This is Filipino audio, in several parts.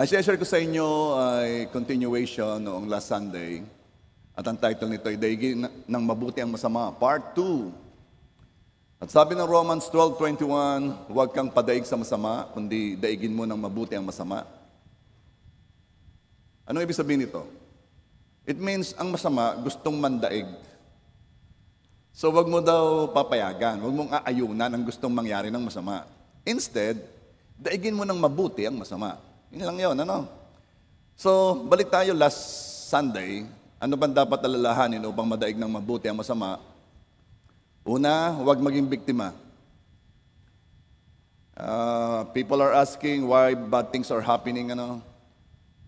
Ang share ko sa inyo ay continuation noong last Sunday. At ang title nito ay Daigin ng Mabuti ang Masama, Part 2. At sabi ng Romans 12:21, huwag kang padaig sa masama, kundi daigin mo ng mabuti ang masama. Ano ibig sabihin nito? It means ang masama gustong mandaig. So wag mo daw papayagan, wag mong aayunan ang gustong mangyari ng masama. Instead, daigin mo ng mabuti ang masama. Yun lang yun, ano? So, balik tayo last Sunday. Ano bang dapat alalahanin upang madaig ng mabuti ang masama? Una, huwag maging biktima. People are asking why bad things are happening, ano?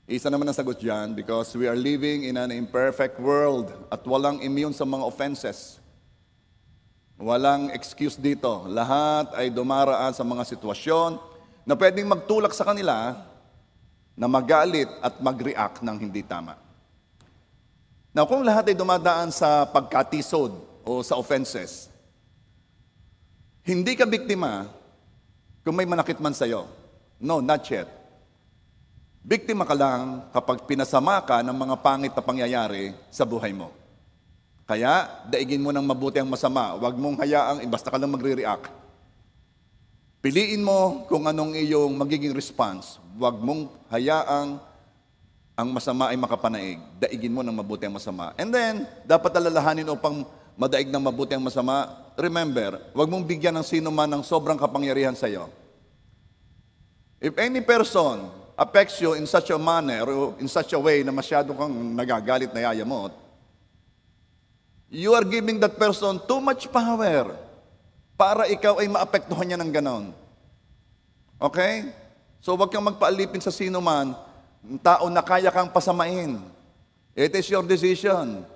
Isa naman ang sagot dyan, because we are living in an imperfect world at walang immune sa mga offenses. Walang excuse dito. Lahat ay dumaraan sa mga sitwasyon na pwedeng magtulak sa kanila na magalit at mag-react ng hindi tama. Now, kung lahat ay dumadaan sa pagkatisod o sa offenses, hindi ka biktima kung may manakit man sa'yo. No, not yet. Biktima ka lang kapag pinasama ka ng mga pangit na pangyayari sa buhay mo. Kaya, daigin mo ng mabuti ang masama. Huwag mong hayaang basta ka lang magre-react. Piliin mo kung anong iyong magiging response. Huwag mong hayaang ang masama ay makapanaig. Daigin mo ng mabuti ang masama. And then, dapat alalahanin upang madaig ng mabuti ang masama. Remember, huwag mong bigyan ng sino man ng sobrang kapangyarihan sa iyo. If any person affects you in such a manner or in such a way na masyado kang nagagalit na yayamot, you are giving that person too much power para ikaw ay maapektuhan niya ng ganon. Okay? So huwag kang magpaalipin sa sino man, tao na kaya kang pasamain. It is your decision.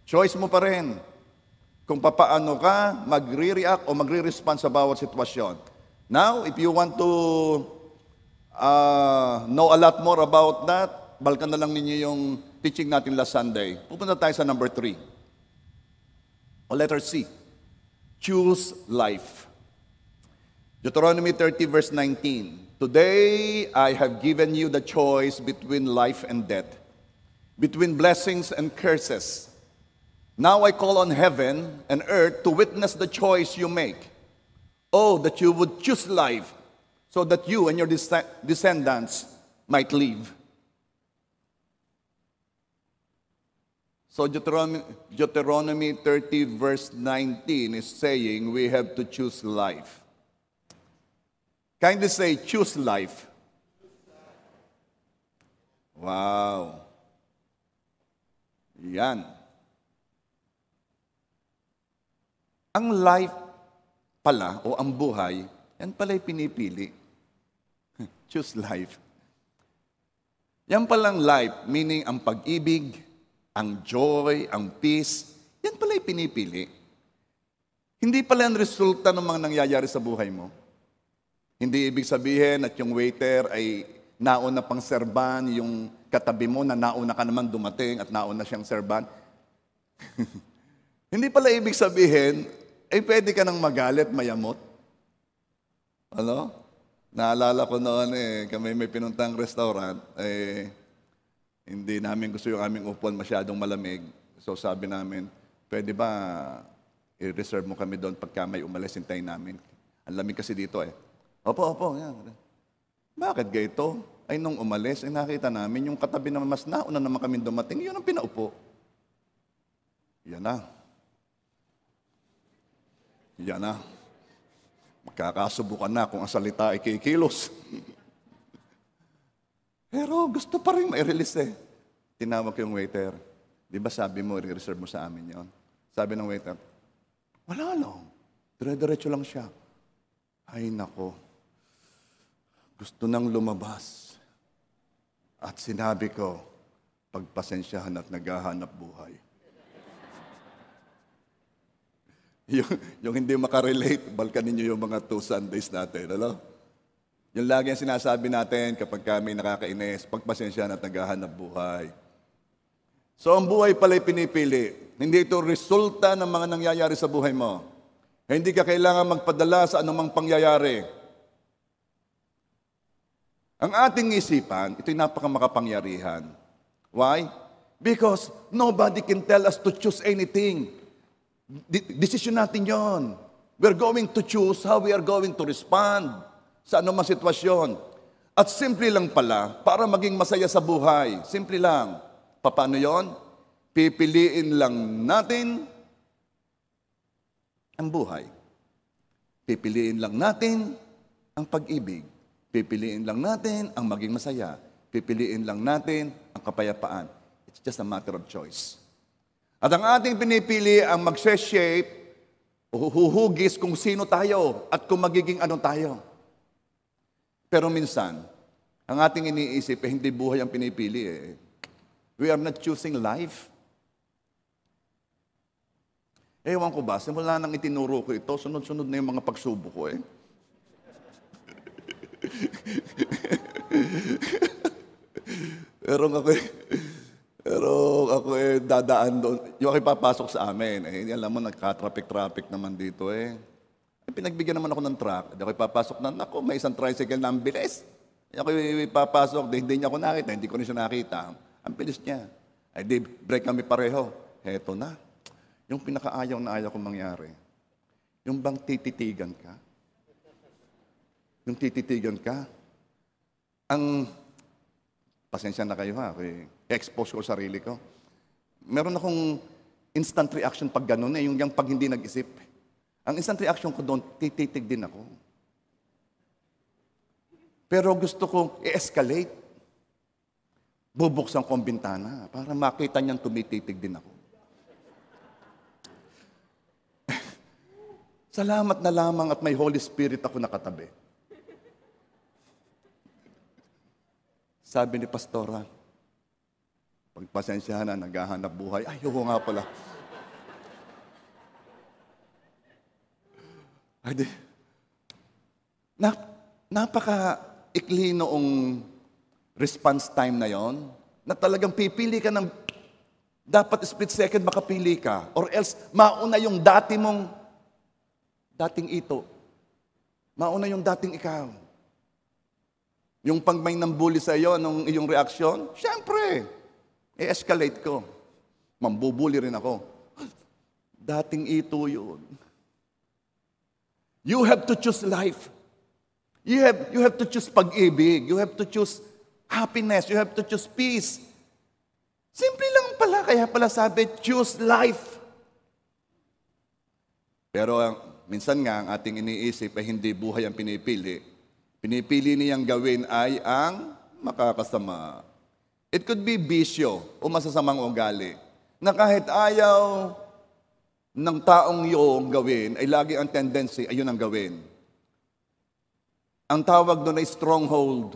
Choice mo pa rin kung papaano ka magre-react o magre-respond sa bawat sitwasyon. Now, if you want to know a lot more about that, balikan na lang ninyo yung teaching natin last Sunday. Pupunta tayo sa number 3. O letter C. Choose life. Deuteronomy 30 verse 19. Today I have given you the choice between life and death, between blessings and curses. Now I call on heaven and earth to witness the choice you make. Oh, that you would choose life, so that you and your descendants might live. So Deuteronomy 30 verse 19 is saying we have to choose life. Kindly say, choose life. Wow. Yan. Ang life pala, o ang buhay, yan pala'y pinipili. Choose life. Yan palang life, meaning ang pag-ibig, ang joy, ang peace, yan pala'y pinipili. Hindi pala ang resulta ng mga nangyayari sa buhay mo. Hindi ibig sabihin at yung waiter ay nauna pang serban, yung katabi mo na nauna ka naman dumating at nauna siyang serban. Hindi pala ibig sabihin, ay pwede ka nang magalit, mayamot. Ano? Naalala ko noon kami may pinuntang restaurant, hindi namin gusto yung aming upuan masyadong malamig. So sabi namin, pwede ba i-reserve mo kami doon pagka may umalis, hintayin namin. Ang lamig kasi dito Opo, yan. Bakit ganito? Ay nung umalis, nakita namin yung katabi na mas nauna naman kami dumating, yun ang pinaupo. Yan na. Magkakasubukan na kung ang salita ay kikilos. Pero gusto pa rin mai-release Tinawag ko yung waiter. Di ba sabi mo, i-reserve mo sa amin yon? Sabi ng waiter, wala lang. Dire-diretso lang siya. Ay nako. Gusto nang lumabas. At sinabi ko, pagpasensyahan at naghahanap buhay. yung hindi makarelate, balkan ninyo yung mga 2 Sundays natin. Ano? Yung lagi ang sinasabi natin kapag kami nakakainis, pagpasensyahan at naghahanap buhay. So ang buhay pala'y pinipili. Hindi ito resulta ng mga nangyayari sa buhay mo. Hindi ka kailangan magpadala sa anumang pangyayari. Ang ating isipan, ito'y napakamakapangyarihan. Why? Because nobody can tell us to choose anything. Decision natin yon. We're going to choose how we are going to respond sa anumang sitwasyon. At simple lang pala, para maging masaya sa buhay, simple lang. Paano yon? Pipiliin lang natin ang buhay. Pipiliin lang natin ang pag-ibig. Pipiliin lang natin ang maging masaya. Pipiliin lang natin ang kapayapaan. It's just a matter of choice. At ang ating pinipili ang mag-shape o huhugis kung sino tayo at kung magiging ano tayo. Pero minsan, ang ating iniisip hindi buhay ang pinipili eh. We are not choosing life. Ewan ko ba, simula nang itinuro ko ito, sunod-sunod na yung mga pagsubok ko eh. Pero ako dadaan doon. Yung ako papasok sa amin, alam mo, nagka-traffic naman dito eh. Pinagbigyan naman ako ng truck. Di ako papasok na, naku, may isang tricycle na ang bilis. Ako papasok, hindi niya ako nakita, hindi ko rin siya nakita. Ang bilis niya. Ay di, break kami pareho. Heto na. Yung pinakaayaw na ayaw kong mangyari. Yung bang tititigan ka? Yung tititigan ka? Pasensya na kayo ha, expose ko sarili ko. Meron akong instant reaction pag gano'n yung pag hindi nag-isip. Ang instant reaction ko doon, tititig din ako. Pero gusto kong i-escalate. Bubuksan ko ang bintana para makita niyang tumititig din ako. Salamat na lamang at may Holy Spirit ako nakatabi. Sabi ni Pastora, pagpasensyahan na, naghahanap buhay. Ay, oo nga pala. Ay, napaka-ikli noong response time na yon, na talagang pipili ka ng, dapat split second makapili ka, or else mauna yung dating ito. Mauna yung dating ikaw. Yung pag may nambuli sa iyo, anong iyong reaksyon? Siyempre, i-escalate ko. Mambubuli rin ako. Dating ito yun. You have to choose life. You have to choose pag-ibig. You have to choose happiness. You have to choose peace. Simple lang pala. Kaya pala sabi, choose life. Pero minsan nga, ang ating iniisip ay hindi buhay ang pinipili. Pinipili niyang gawin ay ang makakasama. It could be bisyo o masasamang ugali na kahit ayaw ng taong yung gawin, ay lagi ang tendency, ayun ang gawin. Ang tawag doon ay stronghold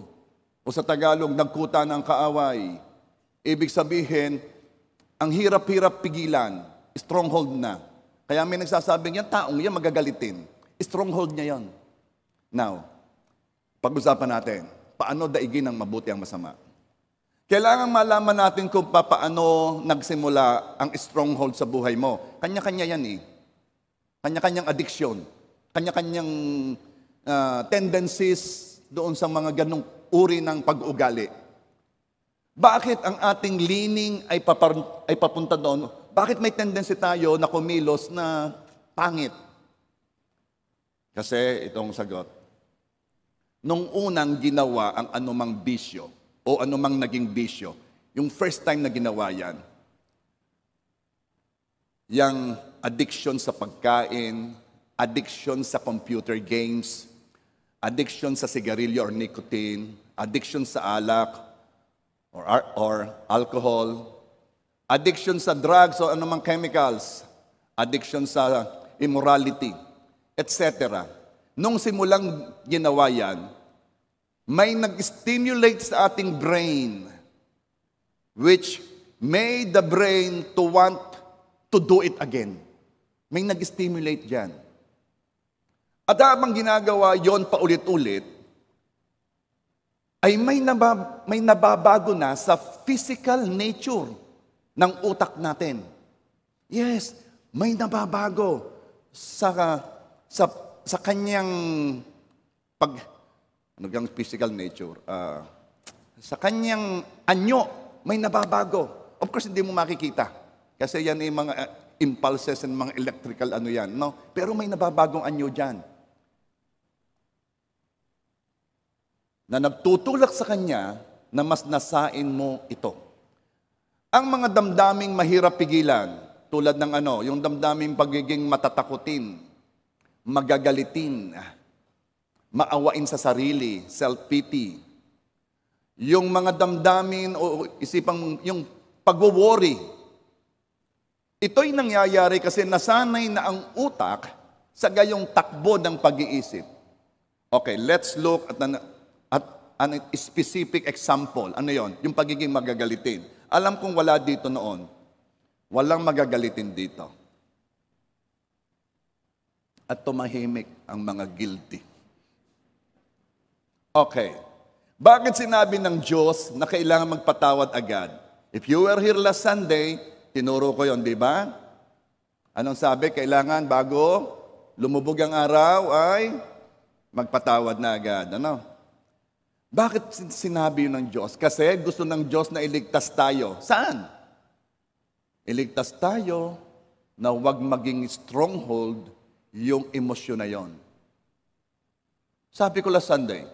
o sa Tagalog, nagkuta ng kaaway. Ibig sabihin, ang hirap-hirap pigilan, stronghold na. Kaya may nagsasabing yan, taong yan magagalitin. Stronghold niya yan. Now, pag-usapan natin, paano daigin ang mabuti ang masama? Kailangan malaman natin kung paano nagsimula ang stronghold sa buhay mo. Kanya-kanya yan eh. Kanya-kanyang addiction. Kanya-kanyang tendencies doon sa mga ganong uri ng pag-ugali. Bakit ang ating leaning ay papunta doon? Bakit may tendency tayo na kumilos na pangit? Kasi itong sagot. Nung unang ginawa ang anumang bisyo o anumang naging bisyo, yung first time na ginawa yan, yung addiction sa pagkain, addiction sa computer games, addiction sa sigarilyo or nicotine, addiction sa alak or alcohol, addiction sa drugs o anumang chemicals, addiction sa immorality, etc. Nung simulang ginawa yan, may nag-stimulate sa ating brain which made the brain to want to do it again. May nag-stimulate dyan. At habang ginagawa yon paulit-ulit, ay may nababago na sa physical nature ng utak natin. Yes, may nababago sa kanyang ano gang physical nature, sa kanyang anyo, may nababago. Of course, hindi mo makikita. Kasi yan ay mga impulses and mga electrical ano yan, no? Pero may nababagong anyo dyan. Na nagtutulak sa kanya na mas nasain mo ito. Ang mga damdaming mahirap pigilan, tulad ng yung damdaming pagiging matatakutin, magagalitin, maawain sa sarili, self-pity, yung mga damdamin o isipang yung pag-worry. Ito'y nangyayari kasi nasanay na ang utak sa gayong takbo ng pag-iisip. Okay, let's look at an specific example. Ano yon? Yung pagiging magagalitin. Alam kong wala dito noon. Walang magagalitin dito. At tumahimik ang mga guilty. Okay. Bakit sinabi ng Diyos na kailangan magpatawad agad? If you were here last Sunday, tinuro ko yon, di ba? Anong sabi? Kailangan bago lumubog ang araw ay magpatawad na agad. Ano? Bakit sinabi yun ng Diyos? Kasi gusto ng Diyos na iligtas tayo. Saan? Iligtas tayo na huwag maging stronghold yung emosyon na yon. Sabi ko last Sunday,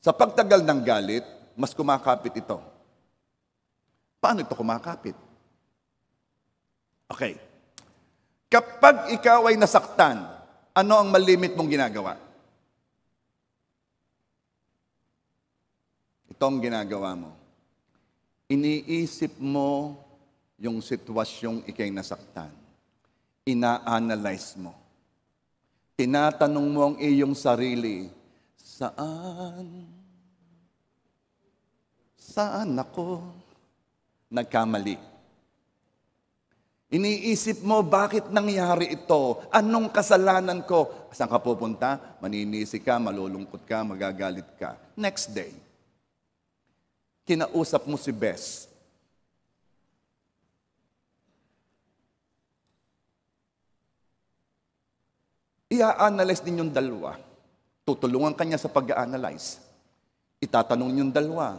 sa pagtagal ng galit, mas kumakapit ito. Paano ito kumakapit? Okay. Kapag ikaw ay nasaktan, ano ang malimit mong ginagawa? Ito ang ginagawa mo. Iniisip mo yung sitwasyong ikay nasaktan. Ina-analyze mo. Tinatanong mo ang iyong sarili, Saan ako nagkamali? Iniisip mo, bakit nangyari ito? Anong kasalanan ko? Saan ka pupunta? Maninisi ka, malulungkot ka, magagalit ka. Next day, kinausap mo si Bess. Ia-analyze din yung dalawa. Tutulungan kanya sa pag-analyze. Itatanong yung dalawa,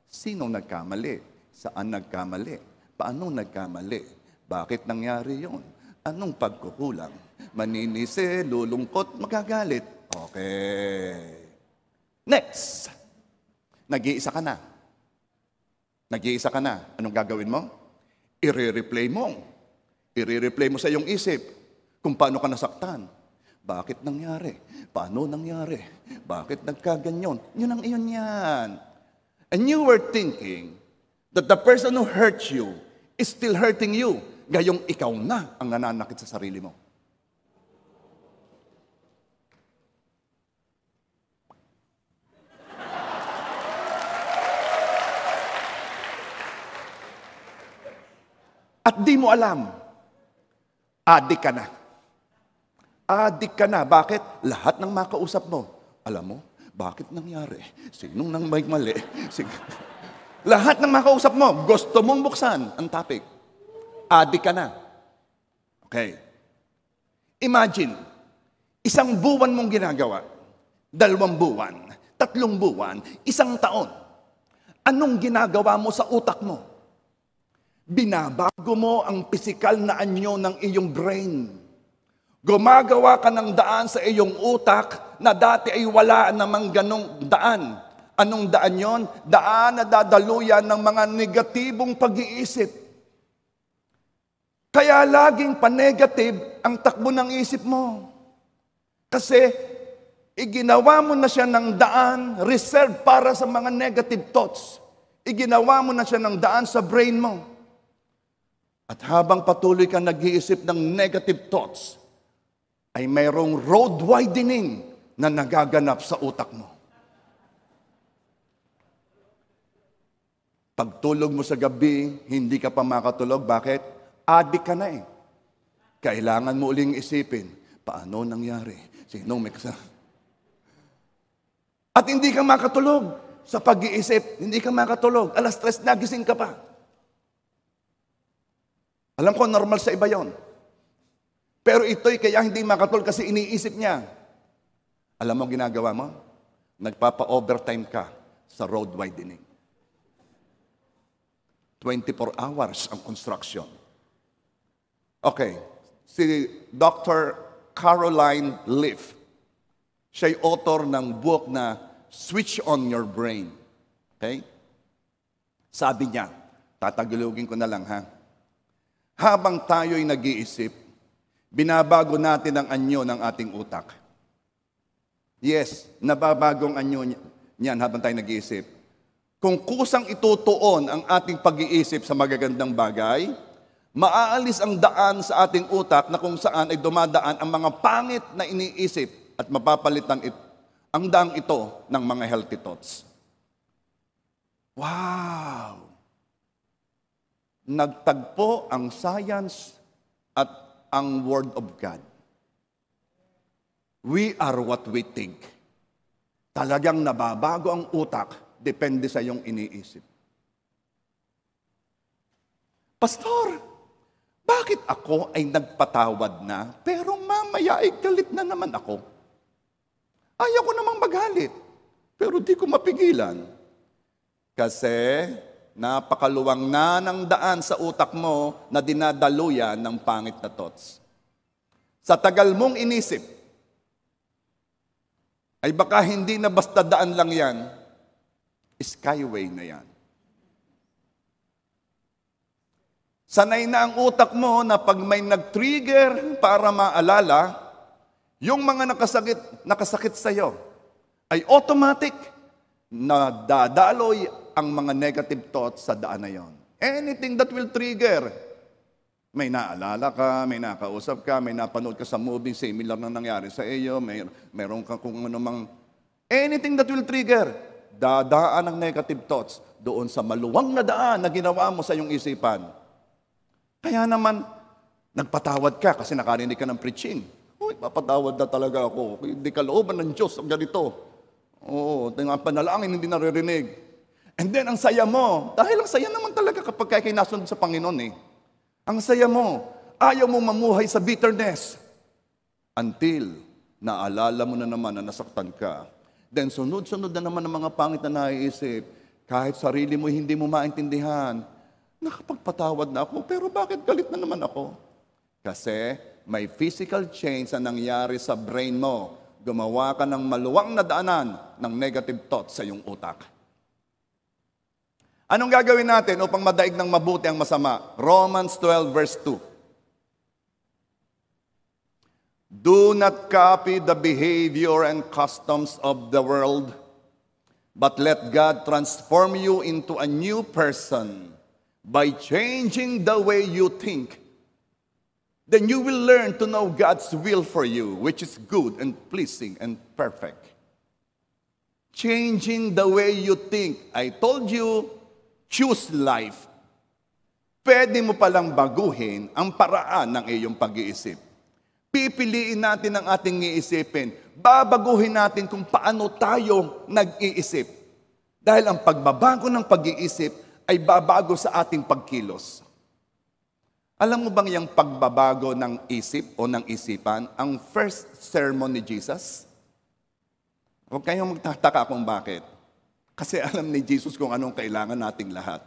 sino nagkamali? Saan nagkamali? Paano nagkamali? Bakit nangyari yon? Anong pagkukulang? Maninisi, lulungkot, magagalit. Okay. Next. Nag-iisa ka na. Nag-iisa ka na. Anong gagawin mo? I-replay mo. I-replay mo sa iyong isip kung paano ka nasaktan. Bakit nangyari? Paano nangyari? Bakit nagkaganyon? Yun ang iyon yan. And you were thinking that the person who hurt you is still hurting you. Gayong ikaw na ang nananakit sa sarili mo. At di mo alam, adik ka na. Adik ka na. Bakit? Lahat ng makausap mo. Alam mo, bakit nangyari? Sinong nang may mali? Lahat ng makausap mo, gusto mong buksan ang topic. Adik ka na. Okay. Imagine, 1 buwan mong ginagawa, 2 buwan, 3 buwan, 1 taon. Anong ginagawa mo sa utak mo? Binabago mo ang pisikal na anyo ng iyong brain. Gumagawa ka ng daan sa iyong utak na dati ay wala namang ganong daan. Anong daan yon? Daan na dadaluyan ng mga negatibong pag-iisip. Kaya laging pa-negative ang takbo ng isip mo. Kasi iginawa mo na siya ng daan reserved para sa mga negative thoughts. Iginawa mo na siya ng daan sa brain mo. At habang patuloy ka nag-iisip ng negative thoughts, ay mayroong road widening na nagaganap sa utak mo. Pagtulog mo sa gabi, hindi ka pa makatulog. Bakit? Adik ka na eh. Kailangan mo uling isipin, paano nangyari? Sinong may kasama? At hindi ka makatulog sa pag-iisip. Hindi ka makatulog. 3:00 nagising ka pa. Alam ko, normal sa iba yon. Pero ito'y kaya hindi makatulog kasi iniisip niya. Alam mo ginagawa mo? nagpapa-overtime ka sa road widening. 24 hours ang construction. Okay, si Dr. Caroline Leaf, siya'y author ng book na Switch on Your Brain. Okay? Sabi niya, tatagalogin ko na lang ha. Habang tayo'y nag-iisip, binabago natin ang anyo ng ating utak. Yes, nababagong anyo niyan habang tayo nag-iisip. Kung kusang itutuon ang ating pag-iisip sa magagandang bagay, maaalis ang daan sa ating utak na kung saan ay dumadaan ang mga pangit na iniisip at mapapalitan ang daang ito ng mga healthy thoughts. Wow! Nagtagpo ang science at ang Word of God. We are what we think. Talagang nababago ang utak, depende sa iyong iniisip. Pastor, bakit ako ay nagpatawad na, pero mamaya ay galit na naman ako? Ayaw ko namang magalit, pero di ko mapigilan. Kasi napakaluwang na ng daan sa utak mo na dinadaluyan ng pangit na thoughts. Sa tagal mong inisip, ay baka hindi na basta daan lang yan, skyway na yan. Sanay na ang utak mo na pag may nag-trigger para maalala, yung mga nakasakit sa iyo ay automatic na dadaloy ang mga negative thoughts sa daan na yon. Anything that will trigger. May naalala ka, may nakausap ka, may napanood ka sa movie, similar na nangyari sa iyo, meron ka kung ano mang, anything that will trigger, dadaan ang negative thoughts doon sa maluwang na daan na ginawa mo sa iyong isipan. Kaya naman, nagpatawad ka kasi nakarinig ka ng preaching. Uy, papatawad na talaga ako. Hindi kalooban ng Diyos ang ganito. Oo, ang panalangin hindi naririnig. And then, ang saya mo. Dahil ang saya naman talaga kapag kayo nasunod sa Panginoon eh. Ang saya mo. Ayaw mo mamuhay sa bitterness. Until, naalala mo na naman na nasaktan ka. Then, sunod-sunod na naman ang mga pangit na naiisip. Kahit sarili mo hindi mo maintindihan. Nakapagpatawad na ako, pero bakit galit na naman ako? Kasi may physical change na nangyari sa brain mo. Gumawa ka ng maluwang na daanan ng negative thoughts sa iyong utak. Anong gagawin natin upang madaig ng mabuti ang masama? Romans 12 verse 2. Do not copy the behavior and customs of the world, but let God transform you into a new person by changing the way you think. Then you will learn to know God's will for you, which is good and pleasing and perfect. Changing the way you think. I told you, choose life. Pwede mo palang baguhin ang paraan ng iyong pag-iisip. Pipiliin natin ang ating iisipin. Babaguhin natin kung paano tayo nag-iisip. Dahil ang pagbabago ng pag-iisip ay babago sa ating pagkilos. Alam mo bang yung pagbabago ng isip o ng isipan, ang first sermon ni Jesus? Huwag kayong magtataka kung bakit. Kasi alam ni Jesus kung anong kailangan nating lahat.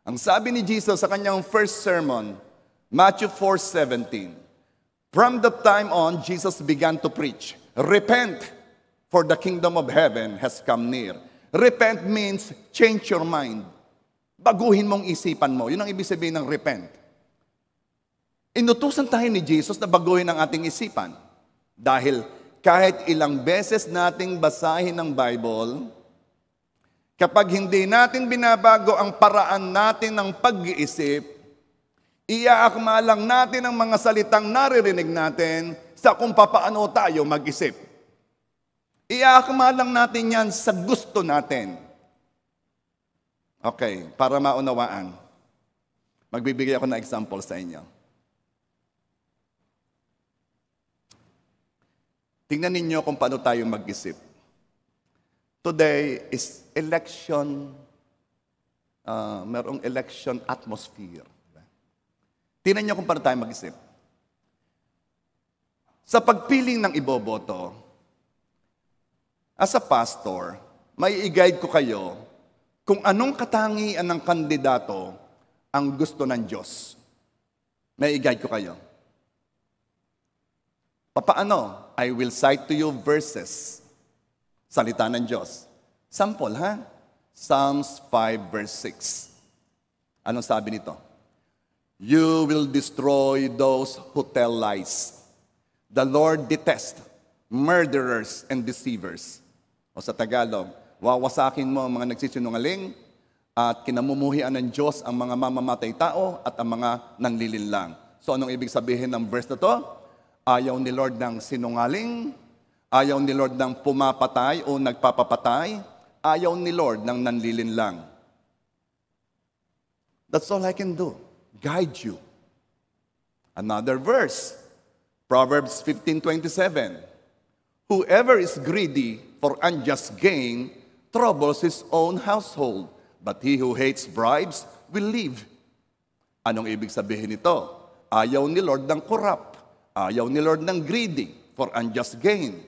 Ang sabi ni Jesus sa kanyang first sermon, Matthew 4:17, from that time on, Jesus began to preach, repent, for the kingdom of heaven has come near. Repent means change your mind. Baguhin mong isipan mo. Yun ang ibig sabihin ng repent. Inutusan tayo ni Jesus na baguhin ang ating isipan. Dahil kahit ilang beses nating basahin ang Bible, kapag hindi natin binabago ang paraan natin ng pag-iisip, iaakma lang natin ang mga salitang naririnig natin sa kung papaano tayo mag-isip. Iaakma lang natin yan sa gusto natin. Okay, para maunawaan, magbibigay ako ng example sa inyo. Tingnan ninyo kung paano tayo mag-isip. Today is election, merong election atmosphere. Tingnan nyo kung paano tayo mag-isip. Sa pagpiling ng iboboto, As a pastor, may i-guide ko kayo kung anong katangian ng kandidato ang gusto ng Diyos. May i-guide ko kayo. Paano? I will cite to you verses. Salita ng Diyos. Sample, ha? Psalms 5 verse 6. Anong sabi nito? You will destroy those who tell lies. The Lord detests murderers and deceivers. O sa Tagalog, wawasakin mo ang mga nagsisinungaling at kinamumuhian ng Diyos ang mga mamamatay tao at ang mga nanlilinlang. So anong ibig sabihin ng verse na to? Ayaw ni Lord ng sinungaling, ayaw ni Lord ng pumapatay o nagpapapatay, ayaw ni Lord ng nanlilinlang. That's all I can do. Guide you. Another verse, Proverbs 15:27. Whoever is greedy for unjust gain troubles his own household, but he who hates bribes will live. Anong ibig sabihin nito? Ayaw ni Lord ng corrupt. Ayaw ni Lord ng greedy for unjust gain.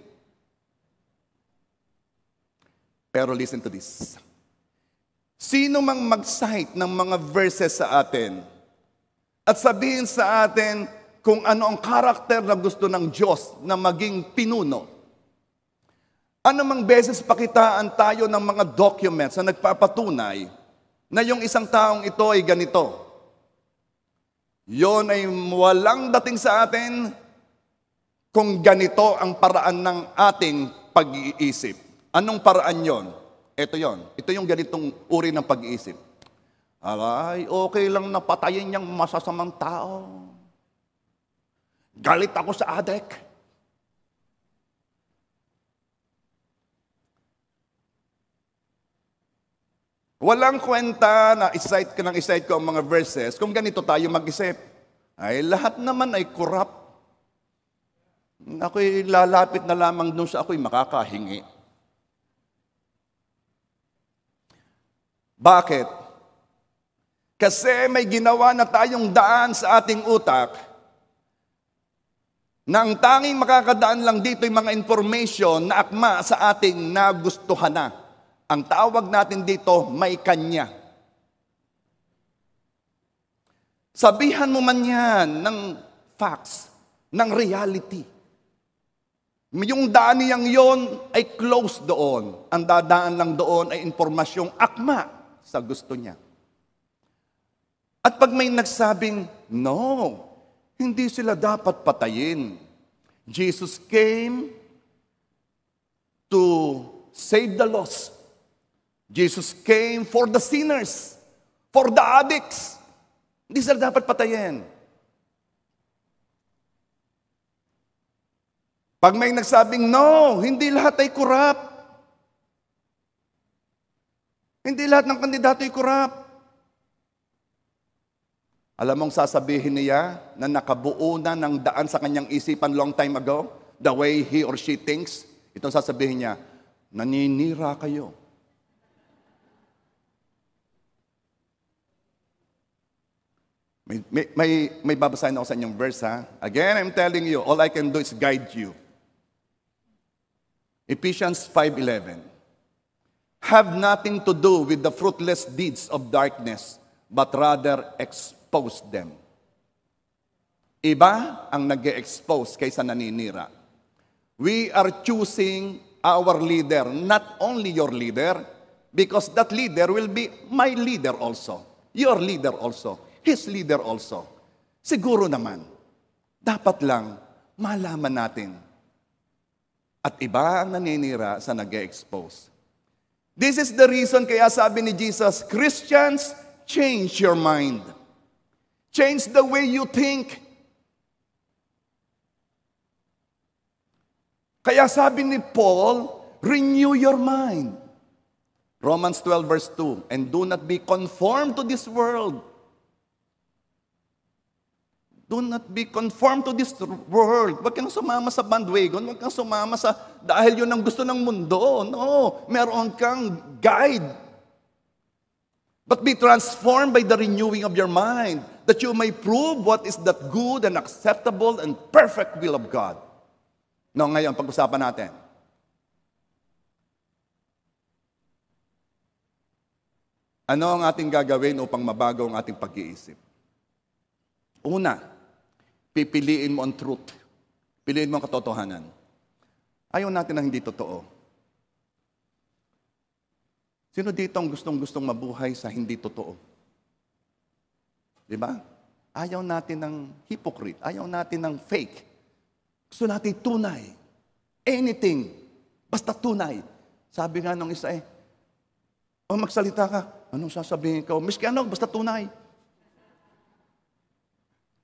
Pero listen to this. Sino mang mag-cite ng mga verses sa atin at sabihin sa atin kung ano ang karakter na gusto ng Diyos na maging pinuno. Ano mang beses pakitaan tayo ng mga documents na nagpapatunay na yung isang taong ito ay ganito. Yon ay walang dating sa atin kung ganito ang paraan ng ating pag-iisip. Anong paraan yon? Ito yon. Ito yung ganitong uri ng pag-iisip. Alay, okay lang na patayin niyang masasamang tao. Galit ako sa adek. Walang kwenta na i-cite ko ang mga verses kung ganito tayo mag-isip. Ay, lahat naman ay corrupt. Ako'y lalapit na lamang doon sa ako'y makakahingi. Bakit? Kasi may ginawa na tayong daan sa ating utak na ang tanging makakadaan lang dito yung mga information na akma sa ating nagustuhan na. Ang tawag natin dito, may kanya. Sabihan mo man yan ng facts, ng reality. Yung daan niyang yon ay close doon. Ang dadaan lang doon ay impormasyong akma sa gusto niya. At pag may nagsabing, no, hindi sila dapat patayin. Jesus came to save the lost. Jesus came for the sinners, for the addicts. Hindi sila dapat patayin. Pag may nagsabing, no, hindi lahat ay corrupt. Hindi lahat ng kandidato ay corrupt. Alam mong sasabihin niya na nakabuo na ng daan sa kanyang isipan long time ago, the way he or she thinks, itong sasabihin niya, naninira kayo. May babasahin ako sa inyong verse, ha? Again, I'm telling you, all I can do is guide you. Ephesians 5:11. Have nothing to do with the fruitless deeds of darkness, but rather expose them. Iba ang nag-expose kaysa naninira. We are choosing our leader, not only your leader, because that leader will be my leader also, your leader also, his leader also. Siguro naman, dapat lang malaman natin. At iba ang naninira sa nag-expose. This is the reason kaya sabi ni Jesus, Christians, change your mind. Change the way you think. Kaya sabi ni Paul, renew your mind. Romans 12 verse 2, and do not be conformed to this world. Do not be conformed to this world. Huwag kang sumama sa bandwagon. Huwag kang sumama sa dahil yun ang gusto ng mundo. No, meron kang guide. But be transformed by the renewing of your mind, that you may prove what is that good and acceptable and perfect will of God. No, ngayon, pag-usapan natin. Ano ang ating gagawin upang mabago ang ating pag-iisip? Una, pipiliin mo ang truth. Piliin mo ang katotohanan. Ayaw natin ng hindi totoo. Sino dito ang gustong-gustong mabuhay sa hindi totoo? Di ba? Ayaw natin ng hypocrite. Ayaw natin ng fake. Gusto natin tunay. Anything. Basta tunay. Sabi nga nung isa magsalita ka, anong sasabihin ko? Miski ano, basta tunay.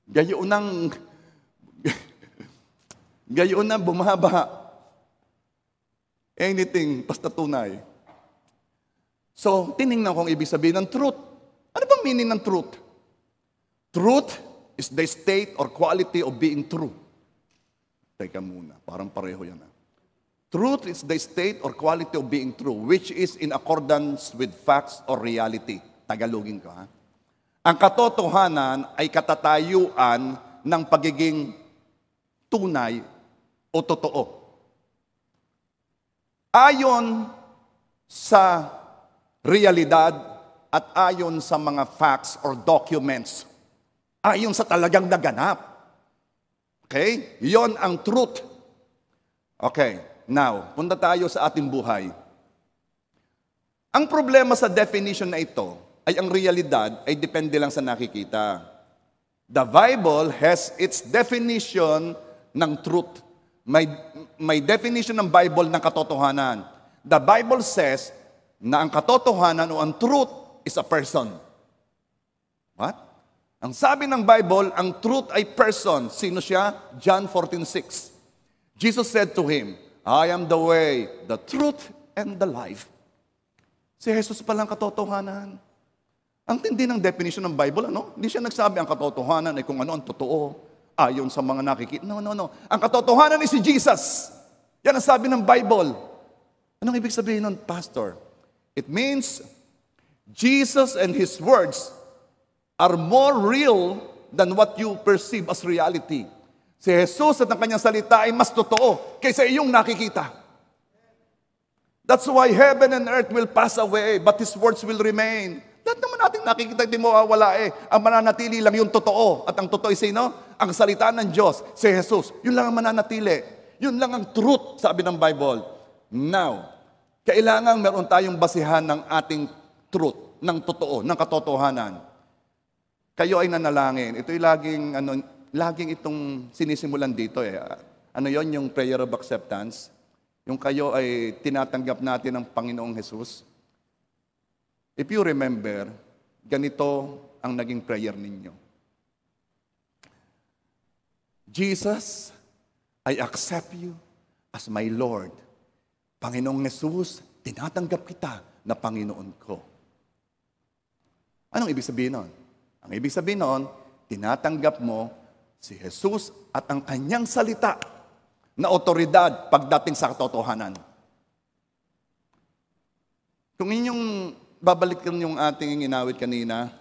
Gayon ang bumaba. Anything, basta tunay. So, tinignan ko ang ibig sabihin ng truth. Ano bang meaning ng truth? Truth is the state or quality of being true. Teka muna, parang pareho yan. Truth is the state or quality of being true, which is in accordance with facts or reality. Tagalogin ko, ha? Ang katotohanan ay katatayuan ng pagiging tunay o totoo. Ayon sa realidad at ayon sa mga facts or documents. Ayon sa talagang naganap. Okay? Yon ang truth. Okay. Now, punta tayo sa ating buhay. Ang problema sa definition na ito ay ang realidad ay depende lang sa nakikita. The Bible has its definition ng truth. May definition ng Bible ng katotohanan. The Bible says na ang katotohanan o ang truth is a person. What? Ang sabi ng Bible, ang truth ay person. Sino siya? John 14:6. Jesus said to him, I am the way, the truth, and the life. Si Jesus palang katotohanan. Ang tindi ng definition ng Bible, ano? Hindi siya nagsabi ang katotohanan ay kung ano ang totoo, ayon sa mga nakikita. No. Ang katotohanan ay si Jesus. Yan ang sabi ng Bible. Anong ibig sabihin nun, Pastor? It means Jesus and His words are more real than what you perceive as reality. Si Jesus at ang kanyang salita ay mas totoo kaysa iyong nakikita. That's why heaven and earth will pass away, but His words will remain. Lahat naman natin nakikita, hindi mo mawawala Ang mananatili lang yung totoo. At ang totoo ay sino? Ang salita ng Diyos, si Jesus. Yun lang ang mananatili. Yun lang ang truth, sabi ng Bible. Now, kailangan meron tayong basihan ng ating truth, ng totoo, ng katotohanan. Kayo ay nanalangin. Ito'y laging itong sinisimulan dito Ano yon, yung prayer of acceptance? Yung kayo ay tinatanggap natin ng Panginoong Jesus. If you remember, ganito ang naging prayer ninyo. Jesus, I accept you as my Lord. Panginoong Jesus, tinatanggap kita na Panginoon ko. Anong ibig sabihin nun? Ang ibig sabihin nun, tinatanggap mo si Jesus at ang kanyang salita na otoridad pagdating sa katotohanan. Kung inyong babalikan yung ating inawit kanina,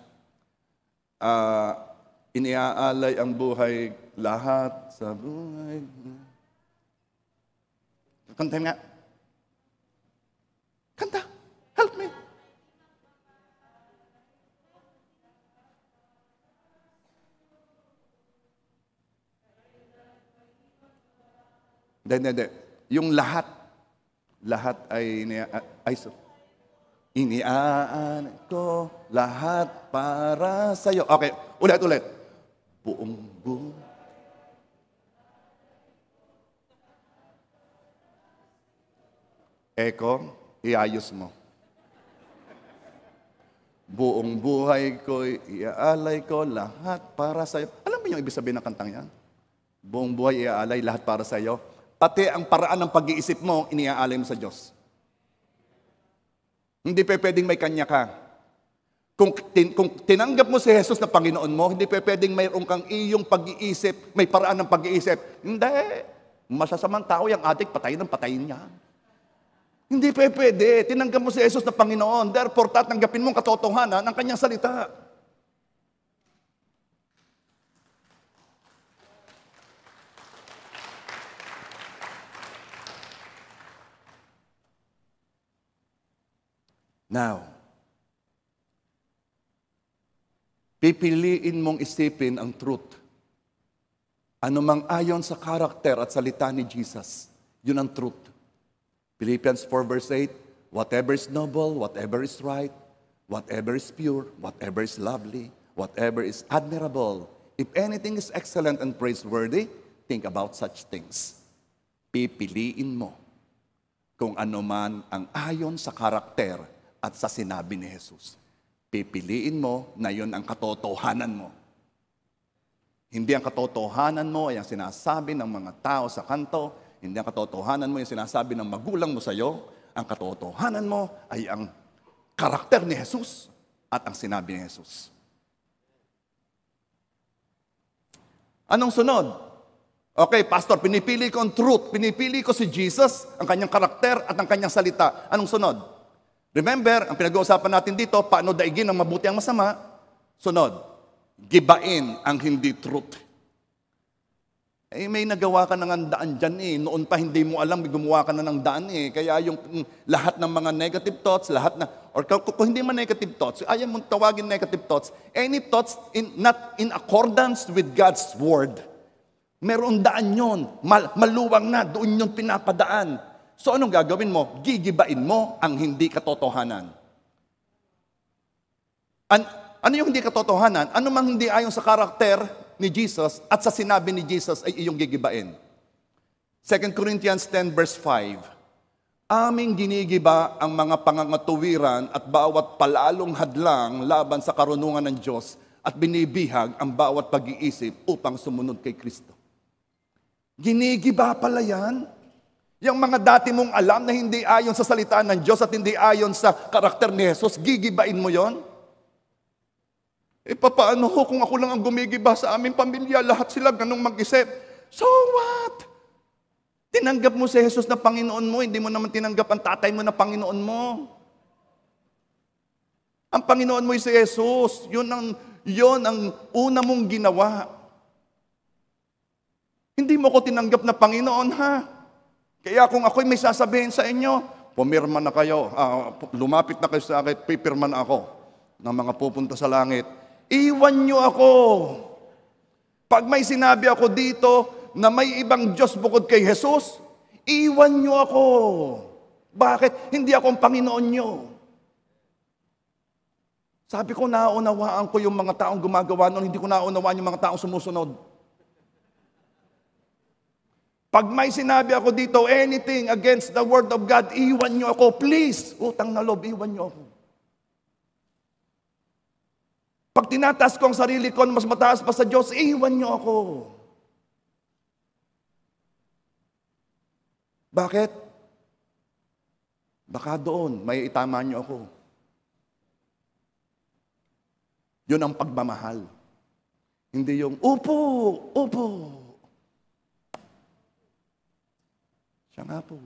iniaalay ang buhay lahat sa buhay. Kanta nga. Kanta. Help me. Hindi. Yung lahat ay iniaan ko lahat para sa'yo. Okay, ulit. Buong buhay. Eko, iayos mo. Buong buhay ko, iaalay ko lahat para sa'yo. Alam mo yung ibig sabihin ng kantang yan? Buong buhay, iaalay lahat para sa'yo. Pati ang paraan ng pag-iisip mo, iniaalay mo sa Diyos. Hindi pwedeng may kanya ka. Kung tinanggap mo si Jesus na Panginoon mo, hindi pwedeng mayroon kang iyong pag-iisip, may paraan ng pag-iisip. Hindi. Masasamang tao yung adik, patayin niya. Hindi pwede. Tinanggap mo si Jesus na Panginoon. Therefore, tatanggapin mo ang katotohanan ng kanyang salita. Now, Pipiliin mong isipin ang truth. Ano mang ayon sa karakter at salita ni Jesus, yun ang truth. Philippians 4 verse 8, whatever is noble, whatever is right, whatever is pure, whatever is lovely, whatever is admirable, if anything is excellent and praiseworthy, think about such things. Pipiliin mo kung ano man ang ayon sa karakter at sa sinabi ni Jesus. Pipiliin mo na yun ang katotohanan mo. Hindi ang katotohanan mo ay ang sinasabi ng mga tao sa kanto. Hindi ang katotohanan mo yung sinasabi ng magulang mo sa iyo. Ang katotohanan mo ay ang karakter ni Jesus at ang sinabi ni Jesus. Anong sunod? Okay, Pastor, pinipili ko ang truth. Pinipili ko si Jesus, ang kanyang karakter at ang kanyang salita. Anong sunod? Remember, ang pinag-uusapan natin dito, paano daigin ang mabuti ang masama. Sunod, gibain ang hindi truth. May nagawa ka ng daan dyan eh. Noon pa hindi mo alam, gumawa ka na ng daan eh. Kaya yung lahat ng mga negative thoughts, or kung hindi man negative thoughts, ayaw mong tawagin negative thoughts, any thoughts not in accordance with God's word. Meron daan yun. Maluwang na, doon yun pinapadaan. So anong gagawin mo? Gigibain mo ang hindi katotohanan. Ano yung hindi katotohanan? Ano mang hindi ayon sa karakter ni Jesus at sa sinabi ni Jesus ay iyong gigibain. 2 Corinthians 10 verse 5, aming ginigiba ang mga pangangatuwiran at bawat palalong hadlang laban sa karunungan ng Diyos at binibihag ang bawat pag-iisip upang sumunod kay Kristo. Ginigiba pala yan. Yung mga dati mong alam na hindi ayon sa salita ng Diyos at hindi ayon sa karakter ni Jesus, gigibain mo yon. Paano ho kung ako lang ang gumigiba sa aming pamilya, lahat sila ganong mag-isip? So what? Tinanggap mo si Jesus na Panginoon mo, hindi mo naman tinanggap ang tatay mo na Panginoon mo. Ang Panginoon mo ay si Jesus. Yun ang una mong ginawa. Hindi mo ko tinanggap na Panginoon, ha? Kaya kung ako'y may sasabihin sa inyo, pumirma na kayo, lumapit na kayo sa akin, pipirma na ako ng mga pupunta sa langit. Iwan nyo ako. Pag may sinabi ako dito na may ibang Diyos bukod kay Jesus, iwan nyo ako. Bakit? Hindi ako ang Panginoon nyo. Sabi ko, naunawaan ko yung mga taong gumagawa noon, hindi ko naunawaan yung mga taong sumusunod. Pag may sinabi ako dito, anything against the Word of God, iwan nyo ako, please. Utang na loob, iwan nyo ako. Pag tinataas ko ang sarili ko na mas mataas pa sa Diyos, iwan nyo ako. Bakit? Baka doon, may itama nyo ako. Yun ang pagmamahal. Hindi yung, upo, upo. Siya nga po.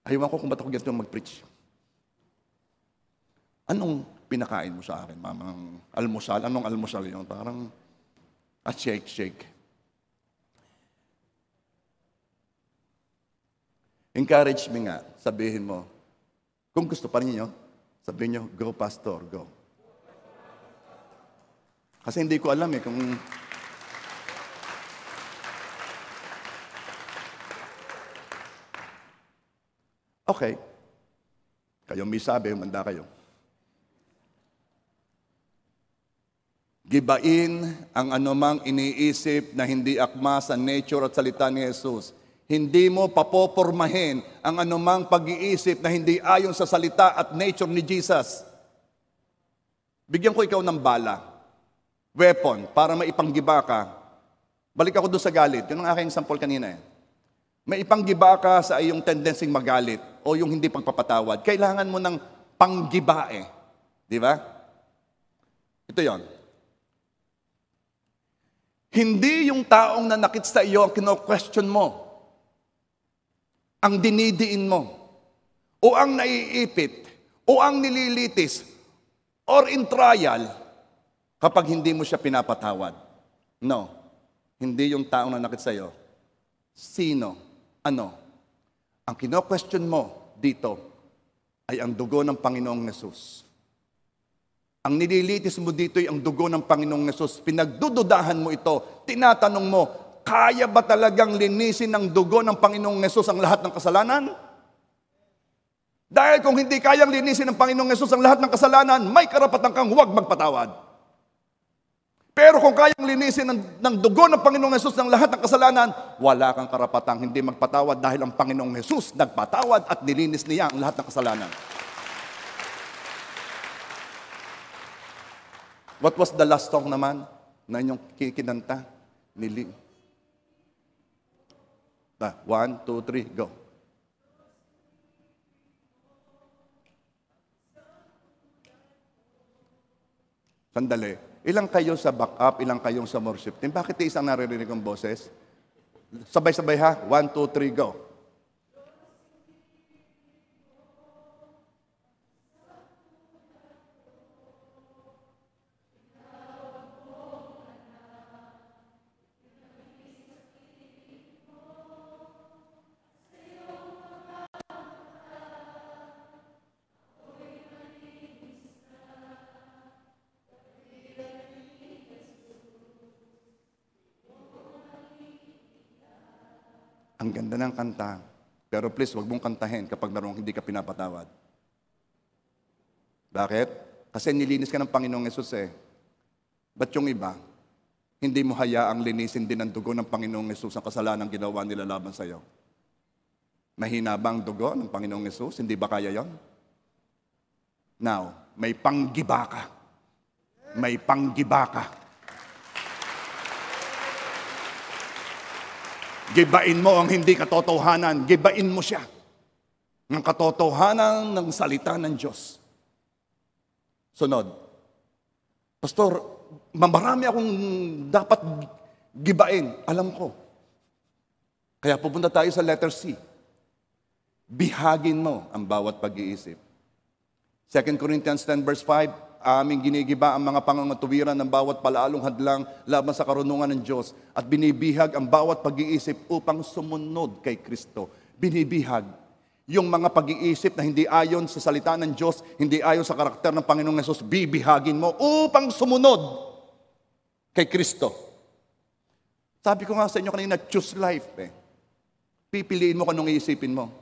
Ayaw ko kung ba't ako ganito mag-preach. Anong pinakain mo sa akin, mamang almusal? Anong almusal yun? Parang a shake. Encourage me nga. Sabihin mo, kung gusto pa ninyo, sabihin nyo, go pastor, go. Kasi hindi ko alam kung... Okay. Kayo may sabi, manda kayo. Gibain ang anumang iniisip na hindi akma sa nature at salita ni Jesus. Hindi mo papopormahin ang anumang pag-iisip na hindi ayon sa salita at nature ni Jesus. Bigyan ko ikaw ng bala, weapon, para maipanggiba ka. Balik ako doon sa galit. Yun ang aking sample kanina. May ipanggiba ka sa iyong tendencyng magalit o yung hindi pagpapatawad. Kailangan mo ng panggiba Di ba? Ito yon. Hindi yung taong nanakit sa iyo ang kino-question mo, ang dinidiin mo, o ang naiipit, o ang nililitis, or in trial, kapag hindi mo siya pinapatawad. No, hindi yung taong nanakit sa iyo. Sino? Ano? Ang kino-question mo dito ay ang dugo ng Panginoong Jesus. Ang nililitis mo dito ay ang dugo ng Panginoong Hesus. Pinagdududahan mo ito. Tinatanong mo, kaya ba talagang linisin ng dugo ng Panginoong Hesus ang lahat ng kasalanan? Dahil kung hindi kayang linisin ng Panginoong Hesus ang lahat ng kasalanan, may karapatan kang huwag magpatawad. Pero kung kayang linisin ng dugo ng Panginoong Hesus ang lahat ng kasalanan, wala kang karapatang hindi magpatawad dahil ang Panginoong Hesus nagpatawad at nilinis niya ang lahat ng kasalanan. What was the last song naman na inyong kinanta? 1, 2, 3, go. Sandali. Ilang kayo sa backup, ilang kayong sa worship team? Bakit isang naririnig kong boses? Sabay-sabay ha? 1, 2, 3, go. Ang ganda ng kanta. Pero please, wag mong kantahin kapag narong hindi ka pinapatawad. Bakit? Kasi nilinis ka ng Panginoong Hesus eh. Ba't yung iba, hindi mo hayaang linisin din ang dugo ng Panginoong Hesus ang kasalanan ginawa nila laban sa iyo? Mahina ba ang dugo ng Panginoong Hesus? Hindi ba kaya yon? Now, may panggiba ka. May panggiba ka. Gibain mo ang hindi katotohanan. Gibain mo siya ng katotohanan ng salita ng Diyos. Sunod. Pastor, marami akong dapat gibain. Alam ko. Kaya pupunta tayo sa letter C. Bihagin mo ang bawat pag-iisip. 2 Corinthians 10 verse 5, aming ginigiba ang mga pangangatuwiran ng bawat palalong hadlang laban sa karunungan ng Diyos at binibihag ang bawat pag-iisip upang sumunod kay Kristo. Binibihag yung mga pag-iisip na hindi ayon sa salita ng Diyos, hindi ayon sa karakter ng Panginoong Hesus, bibihagin mo upang sumunod kay Kristo. Sabi ko nga sa inyo kanina, choose life eh. Pipiliin mo kung anong iisipin mo.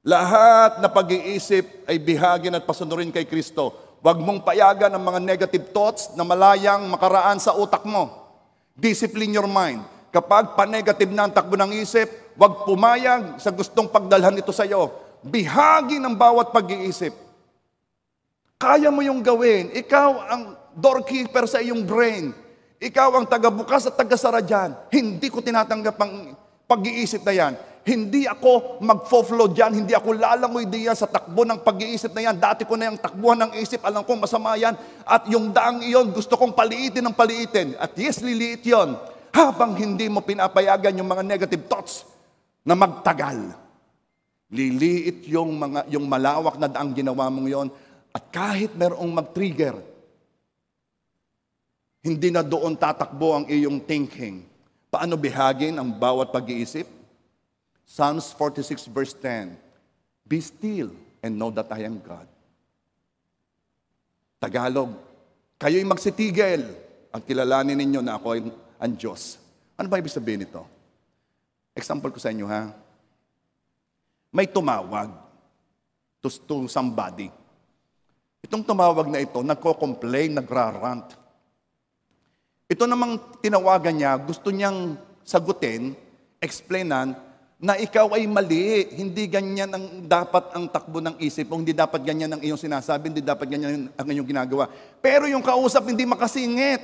Lahat na pag-iisip ay bihagin at pasunurin kay Kristo. Huwag mong payagan ang mga negative thoughts na malayang makaraan sa utak mo. Discipline your mind. Kapag pa-negative na ang takbo ng isip, huwag pumayag sa gustong pagdalhan ito sa iyo. Bihagin ang bawat pag-iisip. Kaya mo yung gawin. Ikaw ang doorkeeper sa iyong brain. Ikaw ang tagabukas at tagasara dyan. Hindi ko tinatanggap ang pag-iisip na yan. Hindi ako mag-flow dyan, hindi ako lalangoy diyan sa takbo ng pag-iisip na yan. Dati ko na yung takbuhan ng isip, alam kong masama yan. At yung daang iyon, gusto kong paliitin ng paliitin. At yes, liliit yon. Habang hindi mo pinapayagan yung mga negative thoughts na magtagal. Liliit yung malawak na daang ginawa mong yon. At kahit merong mag-trigger, hindi na doon tatakbo ang iyong thinking. Paano bihagin ang bawat pag-iisip? Psalms 46 verse 10, be still and know that I am God. Tagalog, kayo'y magsitigil at kilalanin ninyo na ako ang Diyos. Ano ba ibig sabihin nito? Example ko sa inyo ha. May tumawag to somebody. Itong tumawag na ito, nagko-complain, nagrarant. Ito namang tinawagan niya, gusto niyang sagutin, explainan, na ikaw ay mali. Hindi ganyan ang dapat ang takbo ng isip mo. Hindi dapat ganyan ang iyong sinasabi. Hindi dapat ganyan ang iyong ginagawa. Pero yung kausap hindi makasingit.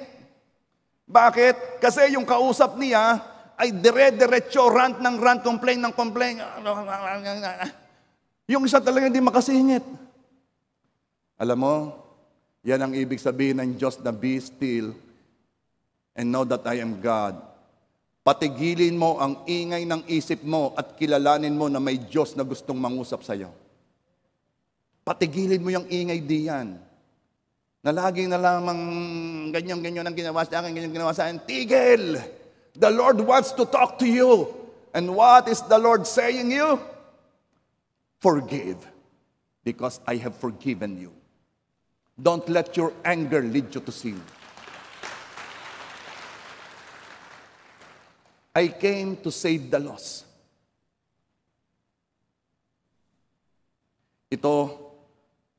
Bakit? Kasi yung kausap niya ay dire-diretso, rant ng rant, complain ng complain. Yung isa talaga hindi makasingit. Alam mo, yan ang ibig sabihin ng Diyos na be still and know that I am God. Patigilin mo ang ingay ng isip mo at kilalanin mo na may Diyos na gustong mangusap sa iyo. Patigilin mo yung ingay diyan. Na lagi na lamang ganyan-ganyan ang ginawa sa akin, ganyan ginawa sa akin. Tigil! The Lord wants to talk to you. And what is the Lord saying you? Forgive, because I have forgiven you. Don't let your anger lead you to sin. I came to save the lost. Ito,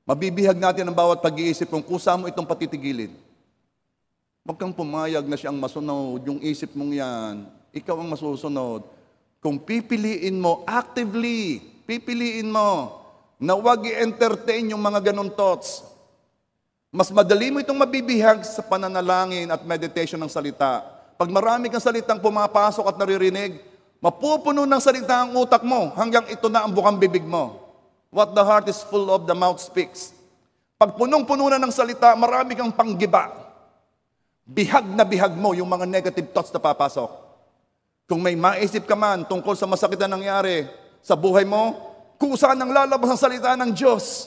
mabibihag natin ang bawat pag-iisip kung kusa mo itong patitigilin. Huwag kang pumayag na siyang masunod, yung isip mong yan, ikaw ang masusunod. Kung pipiliin mo, actively, pipiliin mo, na huwag i-entertain yung mga ganun thoughts. Mas madali mo itong mabibihag sa pananalangin at meditation ng salita. Pag marami kang salitang pumapasok at naririnig, mapupuno ng salita ang utak mo hanggang ito na ang bukang bibig mo. What the heart is full of, the mouth speaks. Pag punong-puno na ng salita, marami kang panggiba. Bihag na bihag mo yung mga negative thoughts na papasok. Kung may maisip ka man tungkol sa masakit na nangyari sa buhay mo, kung saan ang lalabas ang salita ng Diyos.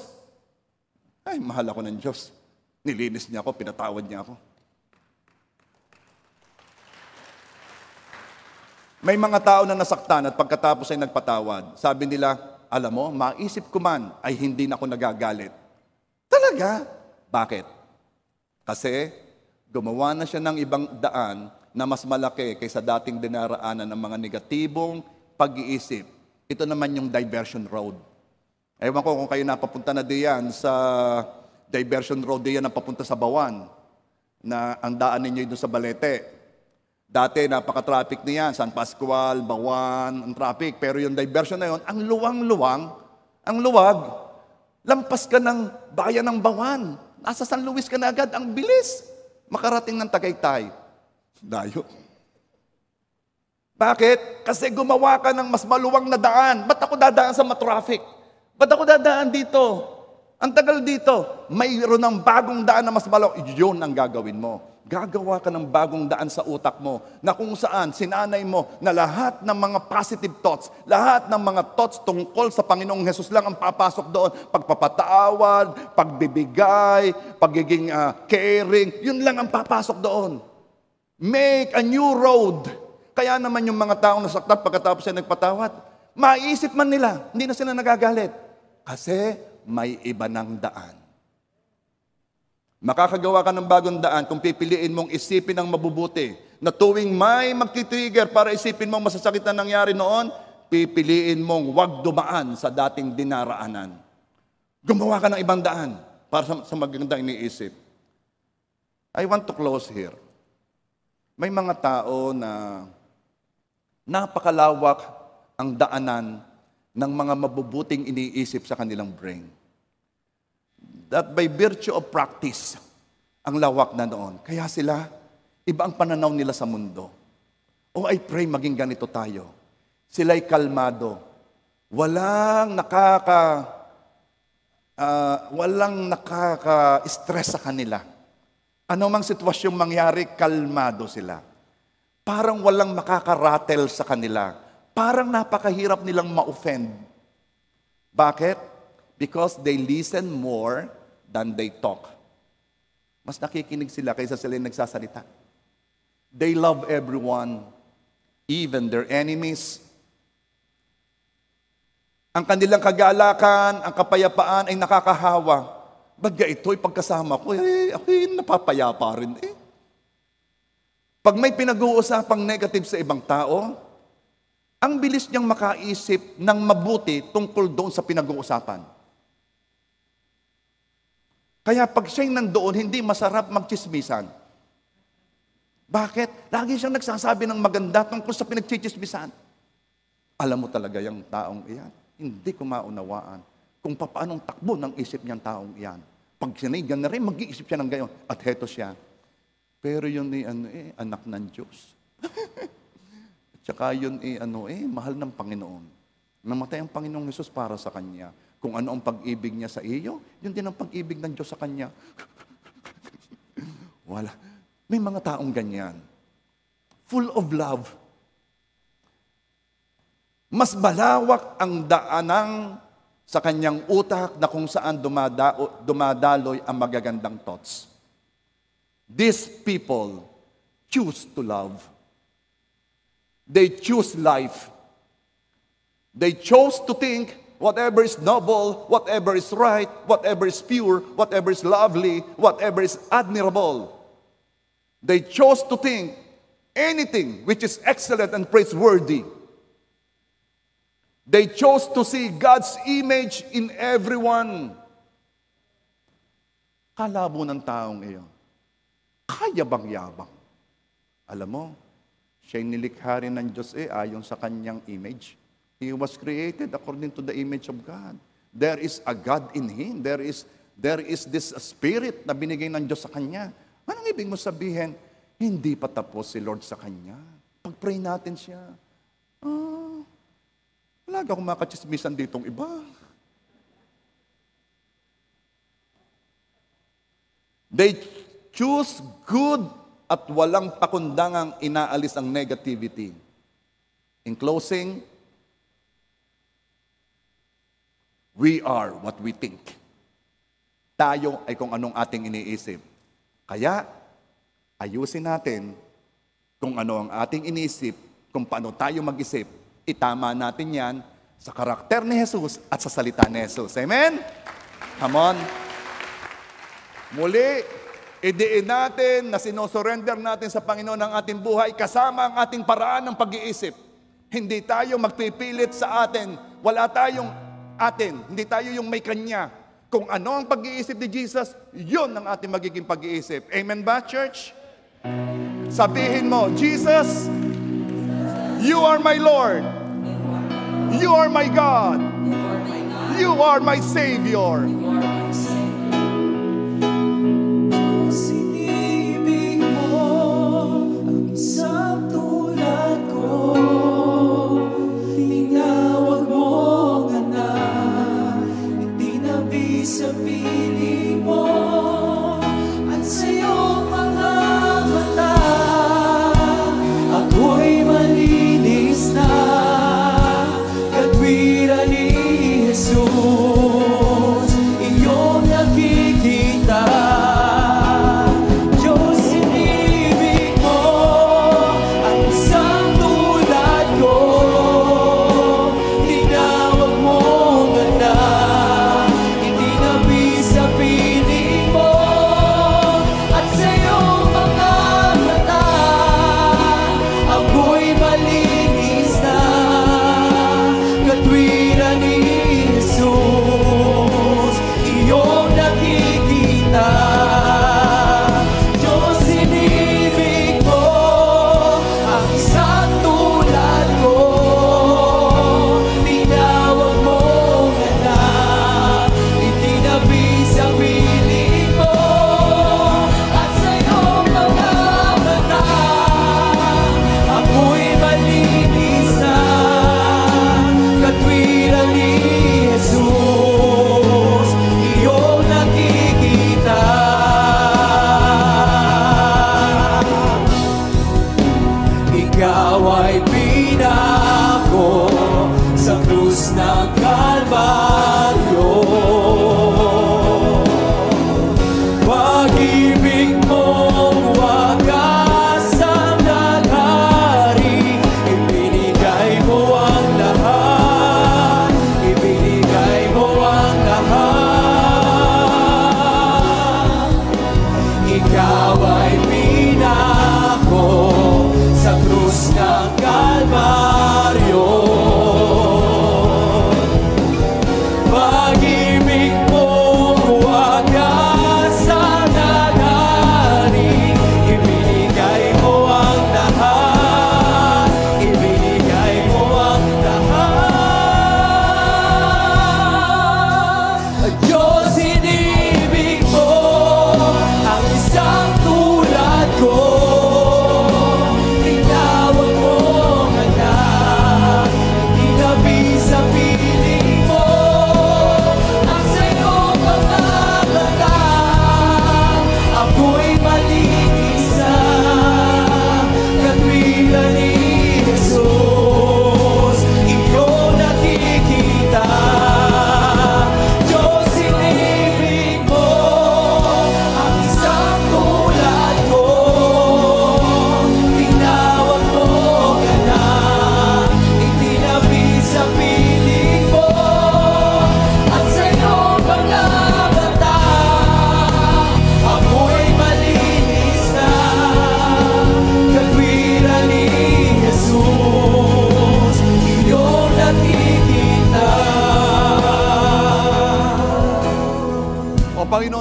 Ay, mahal ako ng Diyos. Nilinis niya ako, pinatawad niya ako. May mga tao na nasaktan at pagkatapos ay nagpatawad. Sabi nila, alam mo, maisip ko man ay hindi na ako nagagalit. Talaga? Bakit? Kasi gumawa na siya ng ibang daan na mas malaki kaysa dating dinaraanan ng mga negatibong pag-iisip. Ito naman yung diversion road. Ewan ko kung kayo napapunta na diyan sa diversion road diyan na papunta sa Bawan, na ang daan ninyo doon sa Balete. Dati, napaka-traffic niyan, San Pascual, Bawan, ang traffic. Pero yung diversion na yun, ang luwang-luwang, ang luwag, lampas ka ng bayan ng Bawan. Nasa San Luis ka na agad, ang bilis. Makarating ng Tagaytay. Dayo. Bakit? Kasi gumawa ka ng mas maluwang na daan. Ba't ako dadaan sa matraffic? Ba't ako dadaan dito? Ang tagal dito. Mayroon ng bagong daan na mas maluwang. Yun ang gagawin mo. Gagawa ka ng bagong daan sa utak mo na kung saan sinanay mo na lahat ng mga positive thoughts, lahat ng mga thoughts tungkol sa Panginoong Hesus lang ang papasok doon. Pagpapatawad, pagbibigay, pagiging caring, yun lang ang papasok doon. Make a new road. Kaya naman yung mga taong nasaktan pagkatapos ay nagpatawad, maisip man nila, hindi na sila nagagalit. Kasi may iba ng daan. Makakagawa ka ng bagong daan kung pipiliin mong isipin ang mabubuti. Na tuwing may magtitrigger para isipin mong masasakit na nangyari noon, pipiliin mong wag dumaan sa dating dinaraanan. Gumawa ka ng ibang daan para sa magandang iniisip. I want to close here. May mga tao na napakalawak ang daanan ng mga mabubuting iniisip sa kanilang brain. That by virtue of practice, ang lawak na noon. Kaya sila, iba ang pananaw nila sa mundo. Oh, I pray maging ganito tayo. Sila'y kalmado. Walang nakaka-stress sa kanila. Ano mang sitwasyong mangyari, kalmado sila. Parang walang makaka-rattle sa kanila. Parang napakahirap nilang ma-offend. Bakit? Because they listen more than they talk. Mas nakikinig sila kaysa sila nagsasalita. They love everyone, even their enemies. Ang kanilang kagalakan, ang kapayapaan ay nakakahawa. Ba't ga ito'y pagkasama ko, ako'y napapayapa rin eh. Pag may pinag-uusapang negative sa ibang tao, ang bilis niyang makaisip ng mabuti tungkol doon sa pinag-uusapan. Kaya pag siya'y nandoon, hindi masarap magchismisan. Bakit? Lagi siyang nagsasabi ng maganda tungkol sa pinagchichismisan. Alam mo talaga yung taong iyan, hindi ko maunawaan kung paanong takbo ng isip niyang taong iyan. Pag sinigan na rin, mag-iisip siya ng gayon. At heto siya. Pero yun anak ng Diyos. At saka yun mahal ng Panginoon. Namatay ang Panginoong Hesus para sa Kanya. Kung ano ang pag-ibig niya sa iyo, yun din ang pag-ibig ng Diyos sa Kanya. Wala. May mga taong ganyan. Full of love. Mas malawak ang daanang sa kanyang utak na kung saan dumadaloy ang magagandang thoughts. These people choose to love. They choose life. They chose to think whatever is noble, whatever is right, whatever is pure, whatever is lovely, whatever is admirable. They chose to think anything which is excellent and praiseworthy. They chose to see God's image in everyone. Kalabo ng taong iyon. Kaya bang yabang? Alam mo, siya'y nilikha rin ng Diyos ayon sa kanyang image. He was created according to the image of God. There is a God in Him. There is this spirit na binigay ng Diyos sa kanya. Anong ibig mo sabihin? Hindi pa tapos si Lord sa kanya. Pag-pray natin siya. Wala akong makachismisan ditong iba. They choose good at walang pakundangang inaalis ang negativity. In closing, we are what we think. Tayo ay kung anong ating iniisip. Kaya, ayusin natin kung ano ang ating iniisip, kung paano tayo mag-isip. Itama natin yan sa karakter ni Jesus at sa salita ni Jesus. Amen? Come on. Muli, idiin natin na sinosurrender natin sa Panginoon ang ating buhay kasama ang ating paraan ng pag-iisip. Hindi tayo magpipilit sa atin. Wala tayong atin. Hindi tayo yung may kanya. Kung ano ang pag-iisip ni Jesus, yun ang ating magiging pag-iisip. Amen ba, church? Sabihin mo, Jesus, You are my Lord. You are my God. You are my Savior. Sinibig mo ang isang tulad ko. Tinawag mo ang anak. Itinabi sa piling mo. At sa iyong mga mata ako'y malinis na. Katwiran ni Jesus, iyong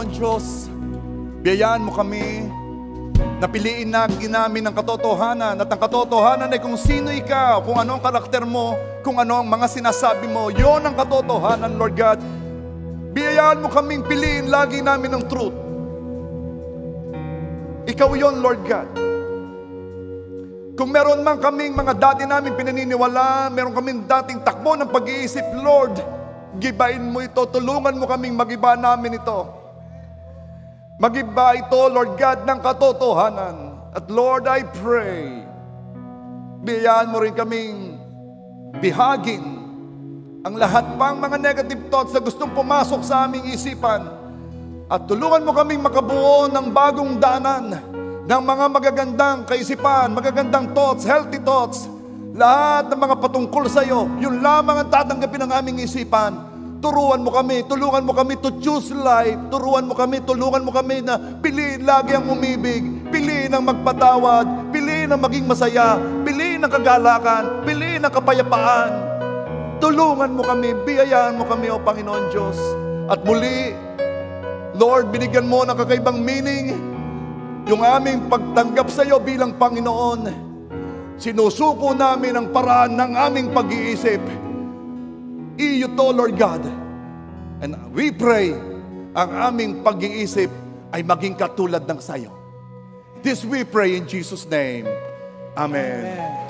Panginoon Diyos, biyayaan mo kami na piliin namin ang katotohanan, at ang katotohanan ay kung sino ikaw, kung ano ang karakter mo, kung ano ang mga sinasabi mo, yon ang katotohanan, Lord God. Biyayaan mo kaming piliin lagi namin ang truth. Ikaw yon, Lord God. Kung meron man kaming mga dati namin pinaniniwala, meron kaming dating takbo ng pag-iisip, Lord, gibain mo ito, tulungan mo kaming magiba namin ito. Magiba ito, Lord God, ng katotohanan. At Lord, I pray, biyayaan mo rin kaming bihagin ang lahat pang mga negative thoughts na gustong pumasok sa aming isipan. At tulungan mo kaming makabuo ng bagong daanan, ng mga magagandang kaisipan, magagandang thoughts, healthy thoughts. Lahat ng mga patungkol sa iyo, yun lamang ang tatanggapin ng aming isipan. Tulungan mo kami to choose life. Tulungan mo kami na piliin lagi ang umibig, piliin ang magpatawad, piliin ang maging masaya, piliin ang kagalakan, piliin ang kapayapaan. Tulungan mo kami, biyayaan mo kami, O Panginoon Diyos. At muli, Lord, binigyan mo ng kakaibang meaning yung aming pagtanggap sa iyo bilang Panginoon. Sinusuko namin ang paraan ng aming pag-iisip. Iyo to, Lord God. And we pray, ang aming pag-iisip ay maging katulad ng sayo. This we pray in Jesus' name. Amen. Amen.